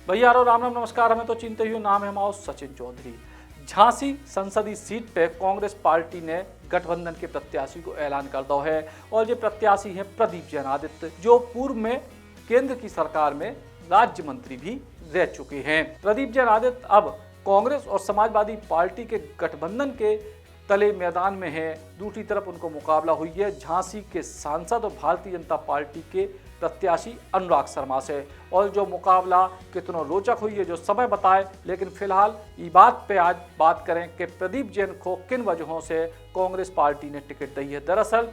भैया राम राम नमस्कार। हमें तो चिंता ही नाम है हमारा सचिन चौधरी। झांसी संसदीय सीट पे कांग्रेस पार्टी ने गठबंधन के प्रत्याशी को ऐलान कर दो है और ये प्रत्याशी है प्रदीप जैन आदित्य, जो पूर्व में केंद्र की सरकार में राज्य मंत्री भी रह चुके हैं। प्रदीप जैन आदित्य अब कांग्रेस और समाजवादी पार्टी के गठबंधन के तले मैदान में है। दूसरी तरफ उनको मुकाबला हुई है झांसी के सांसद और भारतीय जनता पार्टी के प्रत्याशी अनुराग शर्मा से, और जो मुकाबला कितना रोचक हुई है जो समय बताए। लेकिन फिलहाल ये बात पे आज बात करें कि प्रदीप जैन को किन वजहों से कांग्रेस पार्टी ने टिकट दी है। दरअसल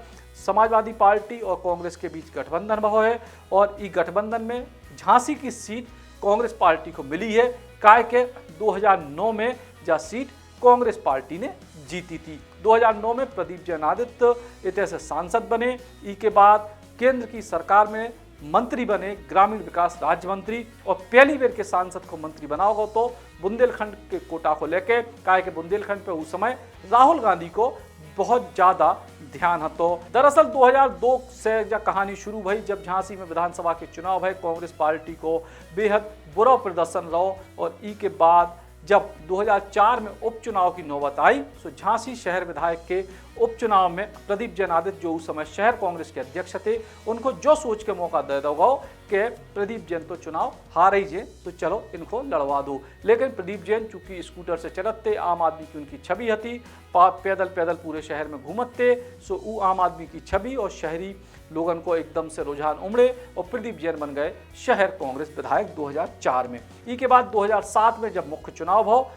समाजवादी पार्टी और कांग्रेस के बीच गठबंधन हुआ है और इस गठबंधन में झांसी की सीट कांग्रेस पार्टी को मिली है। काय के 2009 में यह सीट कांग्रेस पार्टी ने जीती थी। 2009 में प्रदीप जैन आदित्य इतने से सांसद बने। इसके बाद केंद्र की सरकार में मंत्री बने, ग्रामीण विकास राज्य मंत्री, और पहली बार के सांसद को मंत्री बनाओगे तो बुंदेलखंड के कोटा को लेके, काहे के बुंदेलखंड पे उस समय राहुल गांधी को बहुत ज्यादा ध्यान हतो। दरअसल 2002 से जब कहानी शुरू भई, जब झांसी में विधानसभा के चुनाव भय, कांग्रेस पार्टी को बेहद बुरा प्रदर्शन रहो, और ई के बाद जब 2004 में उपचुनाव की नौबत आई तो झांसी शहर विधायक के उपचुनाव में प्रदीप जैन आदित्य, जो उस समय शहर कांग्रेस के अध्यक्ष थे, उनको जो सोच के मौका दे दोगे कि प्रदीप जैन तो चुनाव हार ही जे, तो चलो इनको लड़वा दो। लेकिन प्रदीप जैन चूंकि स्कूटर से चलते, आम आदमी की उनकी छवि थी, पैदल पैदल पूरे शहर में घूमते, सो वो आम आदमी की छवि और शहरी लोगों को एकदम से रुझान उमड़े और प्रदीप जैन बन गए शहर कांग्रेस विधायक 2004 में। इसके बाद 2007 में जब मुख्य चुनाव हो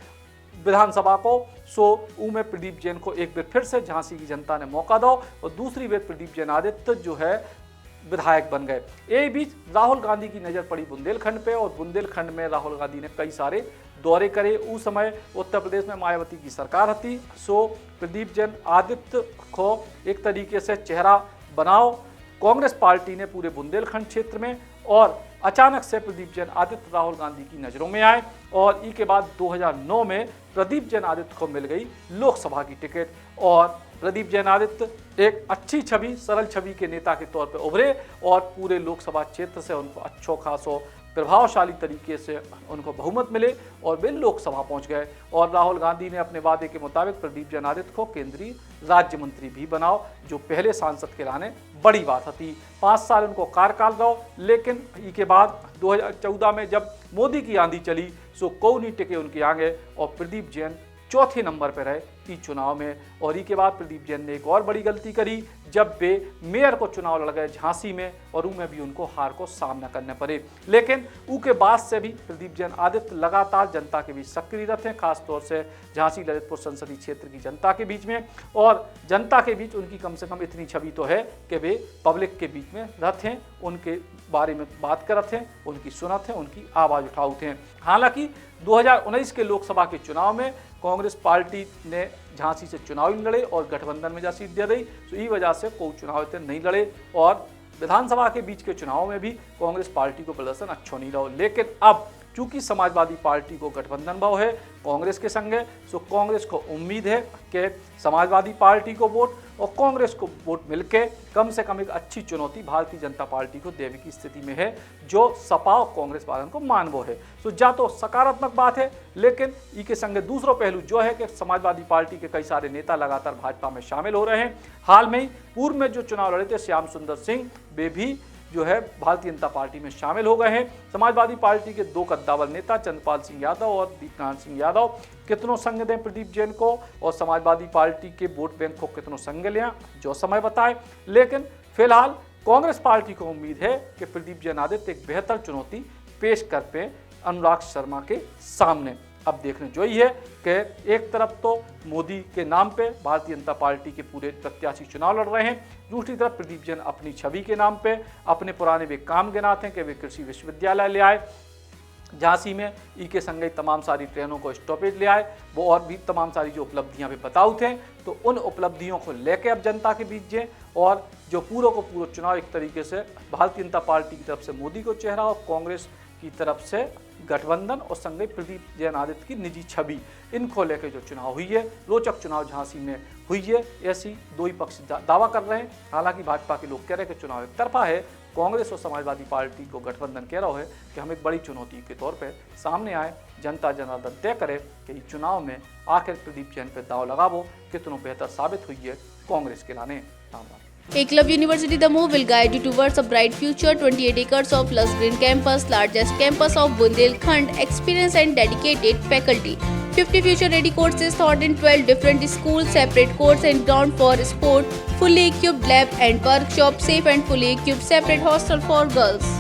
विधानसभा को, सो में प्रदीप जैन को एक बार फिर से झांसी की जनता ने मौका दो और दूसरी बार प्रदीप जैन आदित्य जो है विधायक बन गए। एक बीच राहुल गांधी की नजर पड़ी बुंदेलखंड पे, और बुंदेलखंड में राहुल गांधी ने कई सारे दौरे करे। उस समय उत्तर प्रदेश में मायावती की सरकार थी, सो प्रदीप जैन आदित्य को एक तरीके से चेहरा बनाओ कांग्रेस पार्टी ने पूरे बुंदेलखंड क्षेत्र में, और अचानक से प्रदीप जैन आदित्य राहुल गांधी की नज़रों में आए। और इसके बाद 2009 में प्रदीप जैन आदित्य को मिल गई लोकसभा की टिकट, और प्रदीप जैन आदित्य एक अच्छी छवि, सरल छवि के नेता के तौर पर उभरे और पूरे लोकसभा क्षेत्र से उनको अच्छो खासो प्रभावशाली तरीके से उनको बहुमत मिले और वे लोकसभा पहुंच गए। और राहुल गांधी ने अपने वादे के मुताबिक प्रदीप जैन आदित्य को केंद्रीय राज्य मंत्री भी बनाओ, जो पहले सांसद के लाने बड़ी बात थी। 5 साल उनको कार्यकाल दो, लेकिन इसके बाद 2014 में जब मोदी की आंधी चली, सो को नहीं टिके उनके आगे, और प्रदीप जैन चौथे नंबर पर रहे इस चुनाव में। और इसके बाद प्रदीप जैन ने एक और बड़ी गलती करी, जब वे मेयर को चुनाव लड़ गए झांसी में, और उनमें भी उनको हार को सामना करने पड़े। लेकिन उसके बाद से भी प्रदीप जैन आदित्य लगातार जनता के बीच सक्रिय रहते हैं, खासतौर से झांसी ललितपुर संसदीय क्षेत्र की जनता के बीच में। और जनता के बीच उनकी कम से कम इतनी छवि तो है कि वे पब्लिक के बीच में रहते हैं, उनके बारे में बात करते हैं, उनकी सुनते हैं, उनकी आवाज़ उठाते हैं। हालांकि 2019 के लोकसभा के चुनाव में कांग्रेस पार्टी ने झांसी से चुनाव लड़े और गठबंधन में जा सीट दे दी, तो इस वजह से कोई चुनाव नहीं लड़े, और विधानसभा के बीच के चुनाव में भी कांग्रेस पार्टी को प्रदर्शन अच्छा नहीं रहा। लेकिन अब चूंकि समाजवादी पार्टी को गठबंधन भाव है कांग्रेस के संगे, सो कांग्रेस को उम्मीद है कि समाजवादी पार्टी को वोट और कांग्रेस को वोट मिलके कम से कम एक अच्छी चुनौती भारतीय जनता पार्टी को देने की स्थिति में है, जो सपा और कांग्रेस वालों को मानवो है। सो जा तो सकारात्मक बात है, लेकिन इसके संगे दूसरा पहलू जो है कि समाजवादी पार्टी के कई सारे नेता लगातार भाजपा में शामिल हो रहे हैं। हाल में ही पूर्व में जो चुनाव लड़े थे श्याम सुंदर सिंह, वे भी जो है भारतीय जनता पार्टी में शामिल हो गए हैं। समाजवादी पार्टी के 2 कद्दावर नेता चंद्रपाल सिंह यादव और दीपनारायण सिंह यादव कितनों संग दें प्रदीप जैन को, और समाजवादी पार्टी के वोट बैंक को कितनों संग लें, जो समय बताए। लेकिन फिलहाल कांग्रेस पार्टी को उम्मीद है कि प्रदीप जैन आदित्य एक बेहतर चुनौती पेश कर पे अनुराग शर्मा के सामने। अब देखने जो ही है कि एक तरफ तो मोदी के नाम पे भारतीय जनता पार्टी के पूरे प्रत्याशी चुनाव लड़ रहे हैं, दूसरी तरफ प्रदीप जैन अपनी छवि के नाम पे अपने पुराने वे काम गिनाते हैं कि वे कृषि विश्वविद्यालय ले आए झांसी में, ई के संगे तमाम सारी ट्रेनों को स्टॉपेज ले आए, वो और भी तमाम सारी जो उपलब्धियां भी बताऊ थे, तो उन उपलब्धियों को लेके अब जनता के बीच जाए, और जो पूरा को पूरा चुनाव एक तरीके से भारतीय जनता पार्टी की तरफ से मोदी को चेहरा और कांग्रेस की तरफ से गठबंधन और संगे प्रदीप जैन आदित्य की निजी छवि, इनको लेकर जो चुनाव हुई है, रोचक चुनाव झांसी में हुई है, ऐसी दो ही पक्ष दावा कर रहे हैं। हालांकि भाजपा के लोग कह रहे हैं कि चुनाव एक तरफा है, कांग्रेस और समाजवादी पार्टी को गठबंधन कह रहा है कि हम एक बड़ी चुनौती के तौर पर सामने आए, जनता जनार्दन तय करे कि इस चुनाव में आखिर प्रदीप जैन पर दाव लगावो कितनों बेहतर साबित हुई है कांग्रेस के लाने। Eklavya University Damoh will guide you towards a bright future. 28 acres of lush green campus, largest campus of Bundelkhand, experienced and dedicated faculty. 50 future-ready courses taught in 12 different schools, separate courts and ground for sport, fully equipped lab and workshop, safe and fully equipped separate hostel for girls.